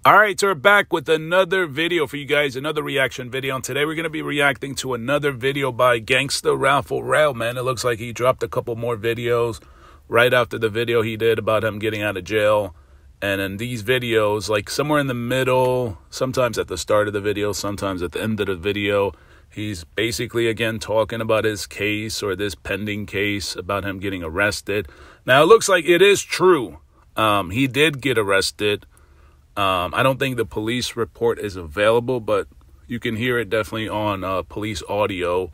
All right, so we're back with another video for you guys, another reaction video. And today we're going to be reacting to another video by Gangsta Rell, man. It looks like he dropped a couple more videos right after the video he did about him getting out of jail. And in these videos, like somewhere in the middle, sometimes at the start of the video, sometimes at the end of the video, he's basically, again, talking about his case or this pending case about him getting arrested. Now, it looks like it is true. He did get arrested. I don't think the police report is available, but you can hear it definitely on police audio.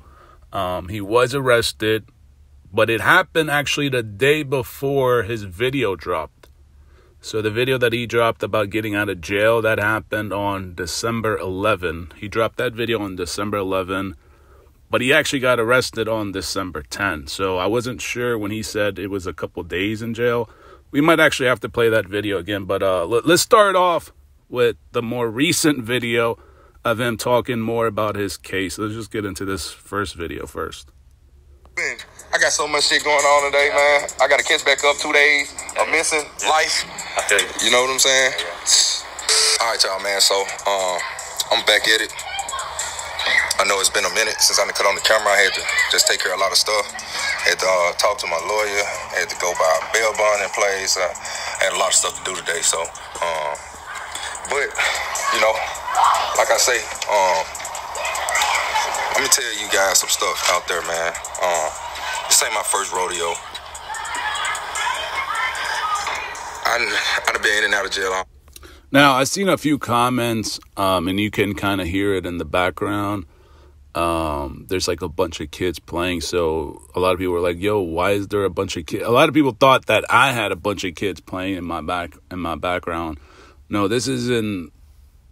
He was arrested, but it happened actually the day before his video dropped. So the video that he dropped about getting out of jail, that happened on December 11. He dropped that video on December 11, but he actually got arrested on December 10. So I wasn't sure when he said it was a couple days in jail. We might actually have to play that video again, but let's start off with the more recent video of him talking more about his case. Let's just get into this first video first. I got so much shit going on today, man. I got to catch back up 2 days of missing life. You know what I'm saying? All right, y'all, man. So I'm back at it. I know it's been a minute since I cut on the camera. I had to just take care of a lot of stuff. Had to talk to my lawyer. Had to go buy a bail bond in place. I had a lot of stuff to do today. So, but, you know, like I say, let me tell you guys some stuff out there, man. This ain't my first rodeo. I've been in and out of jail. Now, I've seen a few comments, and you can kind of hear it in the background. There's like a bunch of kids playing, so a lot of people were like, yo, why is there a bunch of kids? A lot of people thought that I had a bunch of kids playing in my background. No, this is in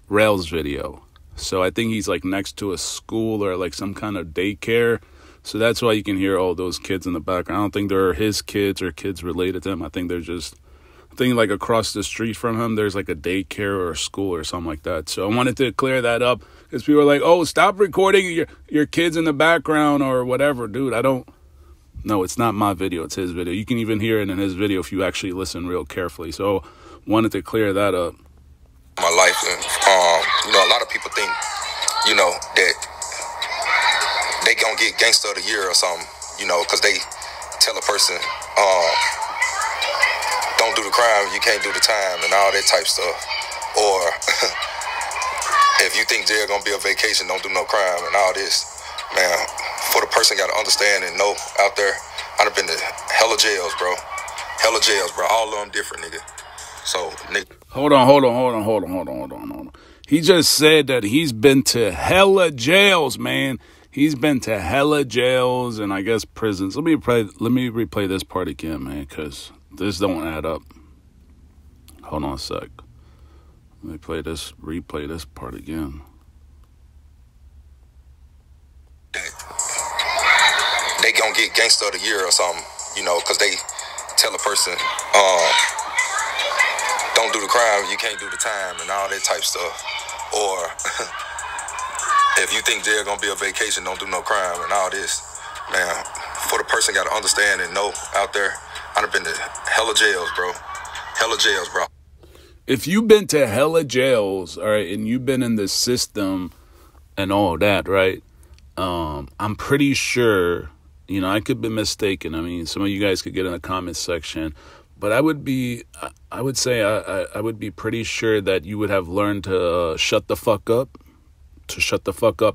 Rell's video. So I think he's like next to a school or like some kind of daycare. So that's why you can hear all those kids in the background. I don't think they're his kids or kids related to him. I think they're just, like across the street from him, there's like a daycare or a school or something like that. So I wanted to clear that up because people are like, oh, stop recording your kids in the background or whatever. Dude, no, it's not my video. It's his video. You can even hear it in his video if you actually listen real carefully. So wanted to clear that up. My life, and you know, a lot of people think, you know, that they gonna get Gangsta of the Year or something, you know, because they tell a person, don't do the crime, you can't do the time, and all that type stuff. Or if you think jail gonna be a vacation, don't do no crime and all this. Man, for the person gotta understand and know out there, I've been to hella jails, bro. Hella jails, bro. All of them different, nigga. So, nigga. Hold on. He just said that he's been to hella jails, man. He's been to hella jails and I guess prisons. Let me replay this part again, man, because this don't add up. Hold on a sec. Let me replay this part again. They gonna get Gangsta of the Year or something, you know, because they tell a person, don't do the crime, you can't do the time, and all that type stuff. Or if you think jail gonna be a vacation, don't do no crime and all this. Man, for the person gotta understand and know out there, I've been to hella jails, bro. Hella jails, bro. If you've been to hella jails, all right, and you've been in the system and all that, right, I'm pretty sure, you know, I could be mistaken. I mean, some of you guys could get in the comment section. But I would say I would be pretty sure that you would have learned to shut the fuck up,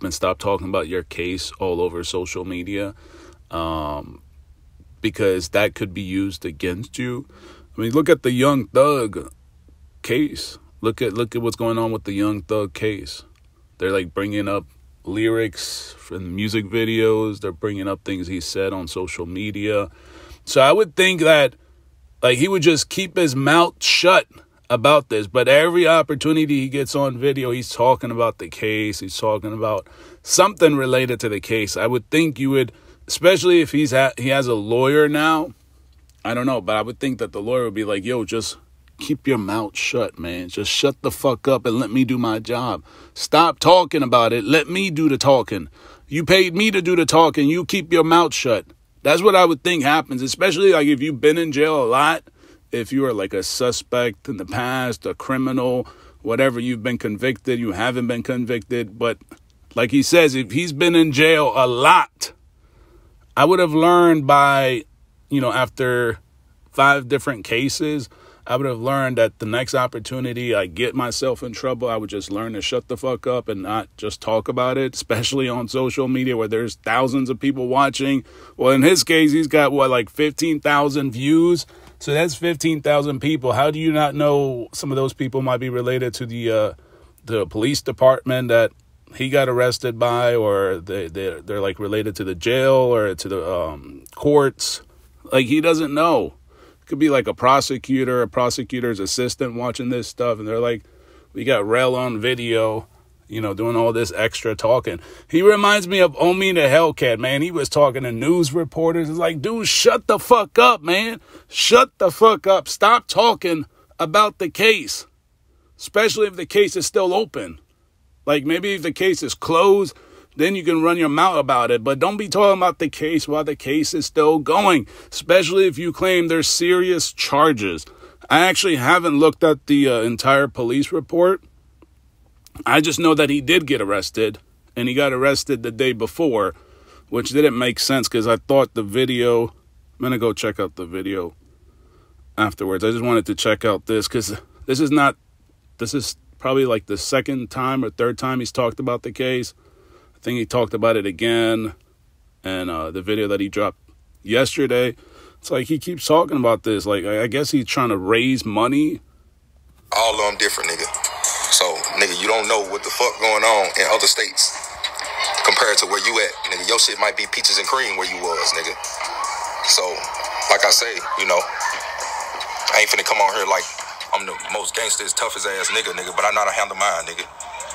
and stop talking about your case all over social media, because that could be used against you. I mean, look at the Young Thug case. Look at what's going on with the Young Thug case. They're like bringing up lyrics from music videos. They're bringing up things he said on social media. So I would think that, like, he would just keep his mouth shut about this. But every opportunity he gets on video, he's talking about the case. He's talking about something related to the case. I would think you would, especially if he has a lawyer now. I don't know, but I would think that the lawyer would be like, yo, just keep your mouth shut, man. Just shut the fuck up and let me do my job. Stop talking about it. Let me do the talking. You paid me to do the talking. You keep your mouth shut. That's what I would think happens, especially like if you've been in jail a lot, if you are like a suspect in the past, a criminal, whatever, you've been convicted, you haven't been convicted. But like he says, if he's been in jail a lot, I would have learned by, after 5 different cases, I would have learned that the next opportunity I get myself in trouble, I would just learn to shut the fuck up and not just talk about it, especially on social media where there's thousands of people watching. Well, in his case, he's got, 15,000 views. So that's 15,000 people. How do you not know some of those people might be related to the police department that he got arrested by, or they're like related to the jail or to the courts? Like, he doesn't know. Could be like a prosecutor's assistant watching this stuff, and they're like, we got Rell on video, doing all this extra talking. He reminds me of Omi the Hellcat, man. He was talking to news reporters. It's like, dude, shut the fuck up, man. Shut the fuck up. Stop talking about the case, especially if the case is still open. Like, maybe if the case is closed, then you can run your mouth about it. But don't be talking about the case while the case is still going, especially if you claim there's serious charges. I actually haven't looked at the entire police report. I just know that he did get arrested, and he got arrested the day before, which didn't make sense because I thought the video... I'm going to go check out the video afterwards. I just wanted to check out this because this is probably like the second time or third time he's talked about the case. I think he talked about it again, and the video that he dropped yesterday, it's like he keeps talking about this. Like, I guess he's trying to raise money. All of them different, nigga. So, nigga, you don't know what the fuck going on in other states compared to where you at. Nigga, your shit might be peaches and cream where you was, nigga. So, like I say, I ain't finna come on here like I'm the most gangsters, toughest ass nigga, but I know how to handle mine, nigga.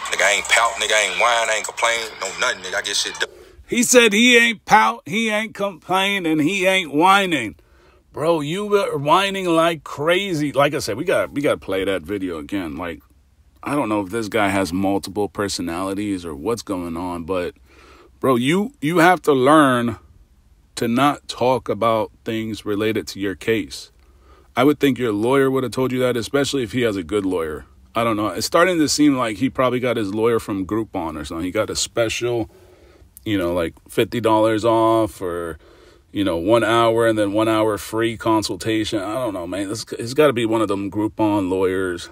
Nigga, I ain't pout, nigga, I ain't whine, I ain't complain, no nothing, nigga. I get shit done. He said he ain't pout, he ain't complain, and he ain't whining. Bro, you were whining like crazy. Like I said, we got to play that video again. Like, I don't know if this guy has multiple personalities or what's going on, but bro, you have to learn to not talk about things related to your case. I would think your lawyer would have told you that, especially if he has a good lawyer. I don't know. It's starting to seem like he probably got his lawyer from Groupon or something. He got a special, like $50 off, or, 1 hour and then 1 hour free consultation. I don't know, man. It's got to be one of them Groupon lawyers,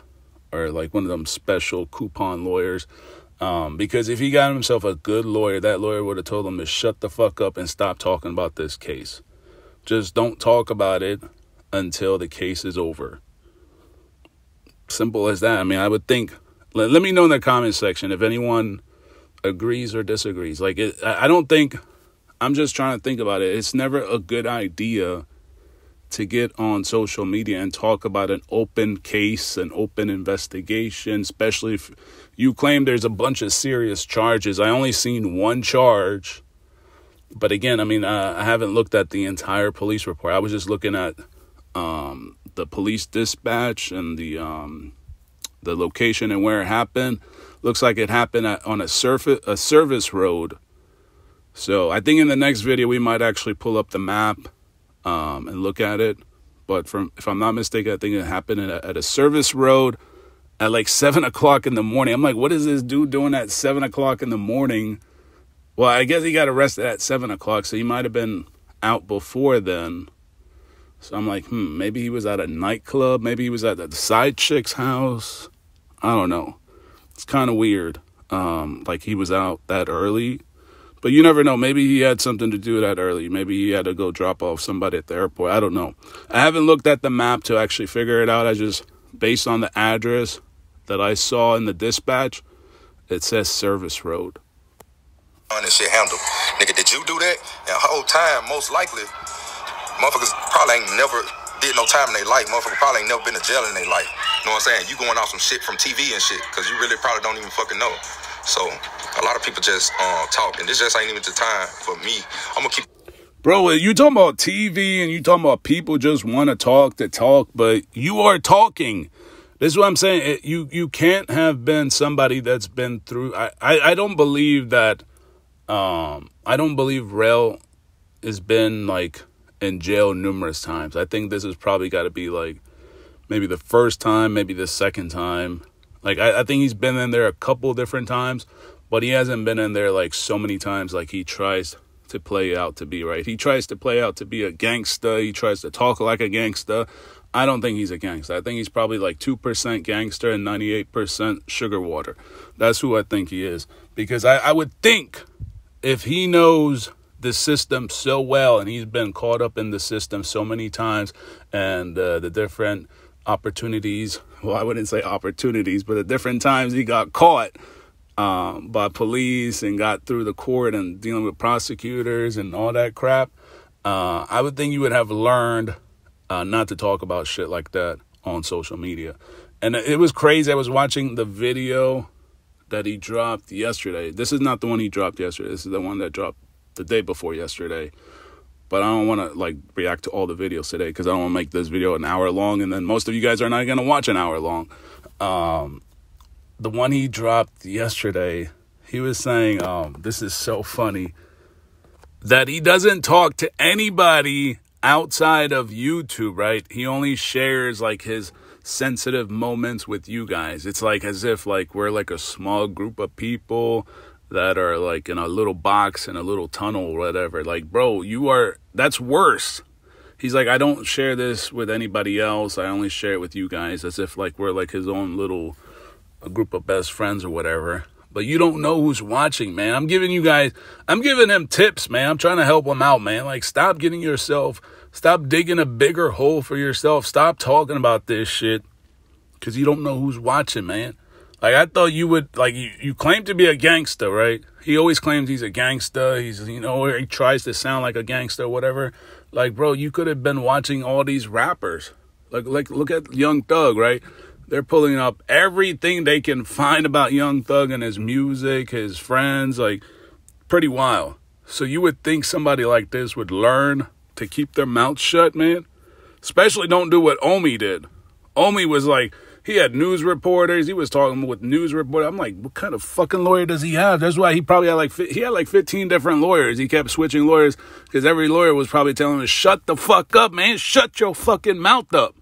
or like one of them special coupon lawyers. Because if he got himself a good lawyer, that lawyer would have told him to shut the fuck up and stop talking about this case. Just don't talk about it until the case is over. Simple as that. I mean, I would think, let me know in the comment section if anyone agrees or disagrees. Like, I don't think, I'm just trying to think about it. It's never a good idea to get on social media and talk about an open case, an open investigation, especially if you claim there's a bunch of serious charges. I only seen one charge. But again, I mean, I haven't looked at the entire police report. I was just looking at the police dispatch and the location and where it happened. Looks like it happened on a service road. So I think in the next video we might actually pull up the map and look at it. But if I'm not mistaken, I think it happened at a service road at like 7 o'clock in the morning. I'm like, what is this dude doing at 7 o'clock in the morning? Well, I guess he got arrested at 7 o'clock, so he might have been out before then. So I'm like, maybe he was at a nightclub. Maybe he was at the side chick's house. I don't know. It's kind of weird. Like he was out that early. But you never know. Maybe he had something to do that early. Maybe he had to go drop off somebody at the airport. I don't know. I haven't looked at the map to actually figure it out. I just, based on the address that I saw in the dispatch, it says service road. And shit handled. Nigga, did you do that? And the whole time, most likely, motherfuckers probably ain't never did no time in their life. Motherfuckers probably ain't never been to jail in their life. You know what I'm saying? You going off some shit from TV and shit, because you really probably don't even fucking know. So a lot of people just talk, and this just ain't even the time for me. I'm gonna keep. Bro, you talking about TV and you talking about people just want to talk, but you are talking. This is what I'm saying. You can't have been somebody that's been through. I don't believe that. I don't believe Rell has been like in jail numerous times. I think this has probably got to be like maybe the first time, maybe the second time. Like, I think he's been in there a couple different times, but he hasn't been in there, like, so many times like he tries to play out to be, right? He tries to play out to be a gangsta. He tries to talk like a gangsta. I don't think he's a gangster. I think he's probably like 2% gangster and 98% sugar water. That's who I think he is. Because I would think if he knows the system so well and he's been caught up in the system so many times and the different opportunities, well, I wouldn't say opportunities, but the different times he got caught by police and got through the court and dealing with prosecutors and all that crap, I would think you would have learned not to talk about shit like that on social media. And it was crazy. I was watching the video that he dropped yesterday. This is not the one he dropped yesterday. This is the one that dropped the day before yesterday. But I don't want to like react to all the videos today because I don't want to make this video an hour long. And then most of you guys are not going to watch an hour long. The one he dropped yesterday, he was saying, this is so funny, that he doesn't talk to anybody outside of YouTube, right? He only shares like his sensitive moments with you guys. It's like as if like we're like a small group of people that are like in a little box in a little tunnel or whatever. Like, bro, that's worse. He's like, I don't share this with anybody else. I only share it with you guys, as if like we're like his own little group of best friends or whatever. But you don't know who's watching, man. I'm giving him tips, man. I'm trying to help him out, man. Like, stop digging a bigger hole for yourself. Stop talking about this shit because you don't know who's watching, man. Like, I thought you would, like, you claim to be a gangster, right? He always claims he's a gangster. He's, he tries to sound like a gangster or whatever. Like, bro, you could have been watching all these rappers. Like, look at Young Thug, right? They're pulling up everything they can find about Young Thug and his music, his friends, like, pretty wild. So you would think somebody like this would learn to keep their mouth shut, man. Especially don't do what Omi did. Omi was like, he had news reporters. He was talking with news reporters. I'm like, what kind of fucking lawyer does he have? That's why he probably had like 15 different lawyers. He kept switching lawyers because every lawyer was probably telling him, shut the fuck up, man. Shut your fucking mouth up.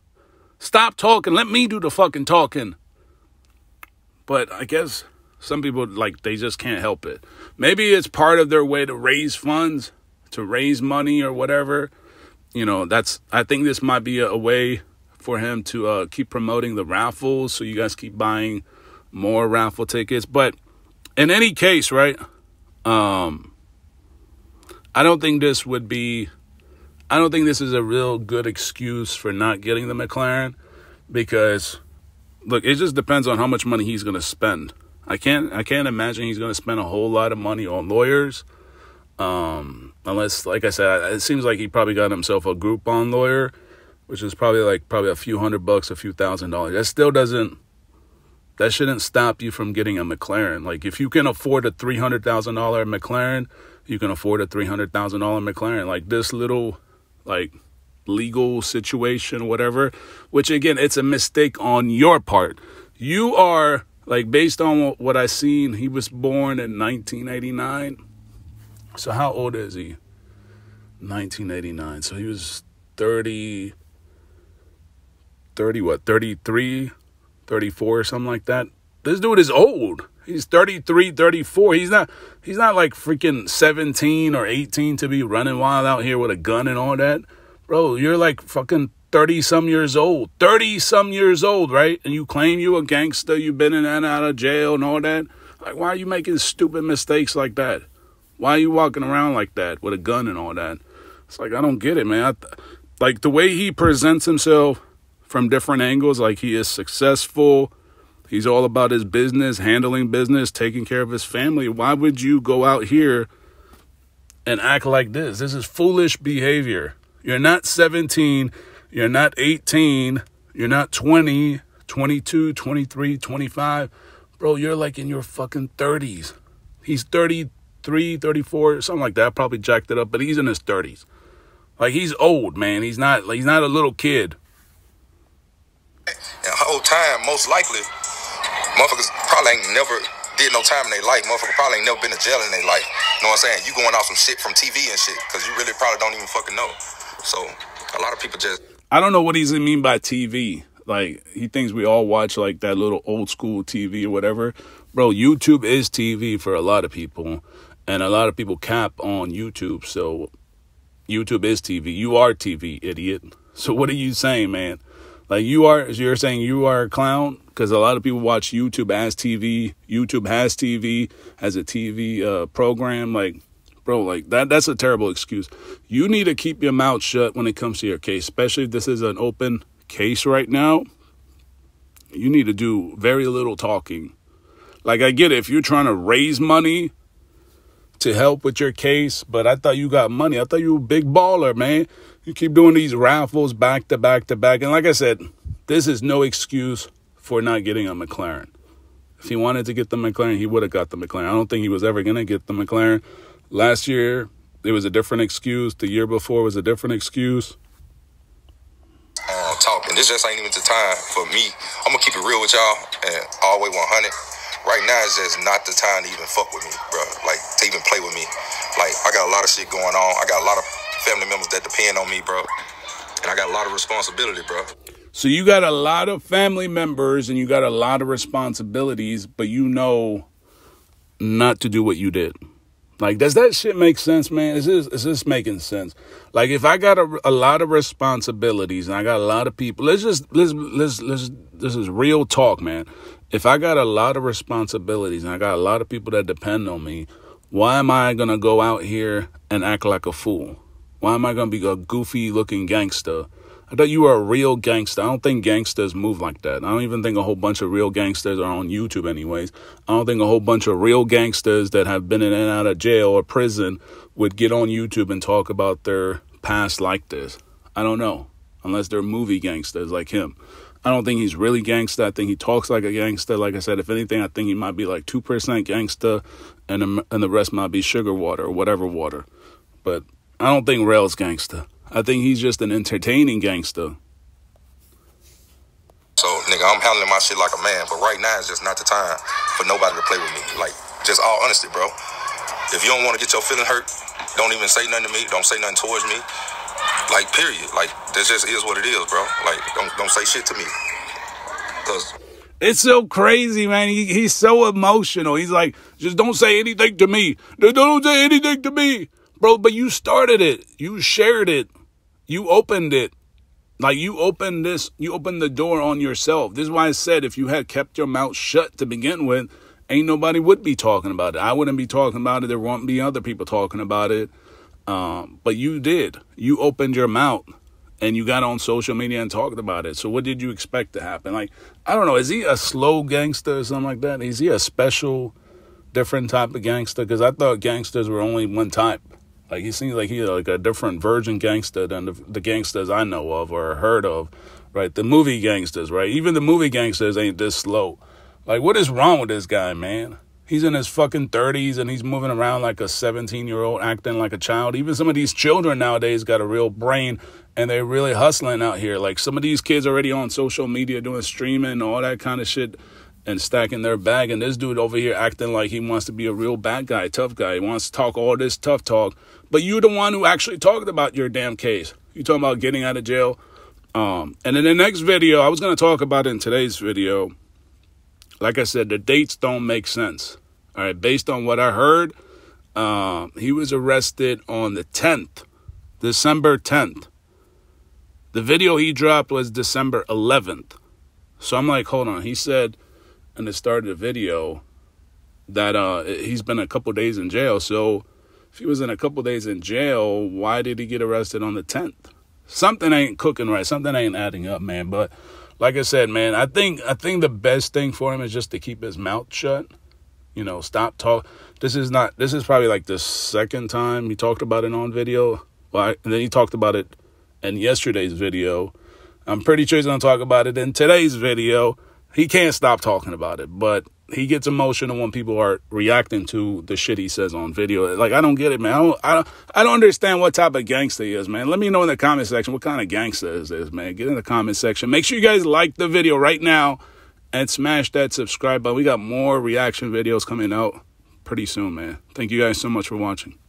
Stop talking. Let me do the fucking talking. But I guess some people, like, they just can't help it. Maybe it's part of their way to raise funds, to raise money or whatever. I think this might be a way for him to keep promoting the raffles, so you guys keep buying more raffle tickets. But in any case, right, I don't think this is a real good excuse for not getting the McLaren, because look, it just depends on how much money he's going to spend. I can't imagine he's going to spend a whole lot of money on lawyers, unless, like I said, it seems like he probably got himself a Groupon lawyer, which is probably a few $100, a few $1,000s. That shouldn't stop you from getting a McLaren. Like, if you can afford a $300,000 McLaren, you can afford a $300,000 McLaren. Like, this little, like, legal situation, whatever, which, again, it's a mistake on your part. You are, like, based on what I seen, he was born in 1989. So how old is he? 1989. So he was 33, 34 or something like that. This dude is old. He's 33, 34. He's not like freaking 17 or 18 to be running wild out here with a gun and all that. Bro, you're like fucking 30-some years old. 30-some years old, right? And you claim you a gangster, you've been in and out of jail and all that. Like, why are you making stupid mistakes like that? Why are you walking around like that with a gun and all that? It's like, I don't get it, man. Like, the way he presents himself from different angles, like, he is successful. He's all about his business, handling business, taking care of his family. Why would you go out here and act like this? This is foolish behavior. You're not 17. You're not 18. You're not 20, 22, 23, 25. Bro, you're like in your fucking 30s. He's 33, 34, something like that. I probably jacked it up, but he's in his 30s. Like, he's old, man. He's not a little kid. And the whole time, most likely, motherfuckers probably ain't never did no time in their life. Motherfuckers probably ain't never been to jail in their life. You know what I'm saying? You going off some shit from TV and shit, because you really probably don't even fucking know. So a lot of people just... I don't know what he's mean by TV. Like, he thinks we all watch, like, that little old school TV or whatever. Bro, YouTube is TV for a lot of people. And a lot of people cap on YouTube. So, YouTube is TV. You are TV, idiot. So, what are you saying, man? Like, you're saying you are a clown? Because a lot of people watch YouTube as TV. YouTube has TV, has a TV program. Like, bro, like, that's a terrible excuse. You need to keep your mouth shut when it comes to your case, especially if this is an open case right now. You need to do very little talking. Like, I get it if you're trying to raise money to help with your case, but I thought you got money. I thought you were a big baller, man. You keep doing these raffles back to back to back. And like I said, this is no excuse for not getting a McLaren. If he wanted to get the McLaren, he would have got the McLaren. I don't think he was ever going to get the McLaren. Last year, it was a different excuse. The year before was a different excuse. Talking. This just ain't even the time for me. I'm going to keep it real with y'all and all the way 100. Right now, it's just not the time to even fuck with me, bro. Like, to even play with me. Like, I got a lot of shit going on. I got a lot of family members that depend on me, bro. And I got a lot of responsibility, bro. So you got a lot of family members and you got a lot of responsibilities, but you know not to do what you did. Like, does that shit make sense, man? Is this making sense? Like, if I got a lot of responsibilities and I got a lot of people, this is real talk, man. If I got a lot of responsibilities and I got a lot of people that depend on me, why am I going to go out here and act like a fool? Why am I going to be a goofy looking gangster? I thought you were a real gangster. I don't think gangsters move like that. I don't even think a whole bunch of real gangsters are on YouTube anyways. I don't think a whole bunch of real gangsters that have been in and out of jail or prison would get on YouTube and talk about their past like this. I don't know. Unless they're movie gangsters like him. I don't think he's really gangster. I think he talks like a gangster. Like I said, if anything, I think he might be like 2% gangster and the rest might be sugar water or whatever water. But I don't think Rell's gangster. I think he's just an entertaining gangster. So, nigga, I'm handling my shit like a man, but right now it's just not the time for nobody to play with me. Like, just all honesty, bro. If you don't want to get your feeling hurt, don't even say nothing to me. Don't say nothing towards me. Like, period. Like, this just is what it is, bro. Like, don't say shit to me. Cause it's so crazy, man. He's so emotional. He's like, just don't say anything to me. Don't say anything to me. Bro, but you started it. You shared it. You opened it. Like, you opened the door on yourself. This is why I said if you had kept your mouth shut to begin with, ain't nobody would be talking about it. I wouldn't be talking about it. There won't be other people talking about it. But you did. You opened your mouth and you got on social media and talked about it. So what did you expect to happen? Like, I don't know. Is he a slow gangster or something like that? Is he a special, different type of gangster? Because I thought gangsters were only one type. Like, he seems like he's like a different version gangster than the gangsters I know of or heard of, right? The movie gangsters, right? Even the movie gangsters ain't this slow. Like, what is wrong with this guy, man? He's in his fucking 30s and he's moving around like a 17-year-old, acting like a child. Even some of these children nowadays got a real brain and they're really hustling out here. Like, some of these kids already on social media doing streaming and all that kind of shit and stacking their bag. And this dude over here acting like he wants to be a real bad guy, tough guy. He wants to talk all this tough talk. But you're the one who actually talked about your damn case. You talking about getting out of jail. And in the next video, I was going to talk about it in today's video. Like I said, the dates don't make sense. All right, based on what I heard, he was arrested on the 10th, December 10th. The video he dropped was December 11th. So I'm like, hold on. He said in the start of the video that he's been a couple days in jail. So if he was in a couple days in jail, why did he get arrested on the 10th? Something ain't cooking right. Something ain't adding up, man. But like I said, man, I think the best thing for him is just to keep his mouth shut. You know, stop talk. This is probably like the second time he talked about it on video. Well, and then he talked about it in yesterday's video. I'm pretty sure he's going to talk about it in today's video. He can't stop talking about it, but he gets emotional when people are reacting to the shit he says on video. Like, I don't get it, man. I don't understand what type of gangster he is, man. Let me know in the comment section what kind of gangster is this, man. Get in the comment section. Make sure you guys like the video right now and smash that subscribe button. We got more reaction videos coming out pretty soon, man. Thank you guys so much for watching.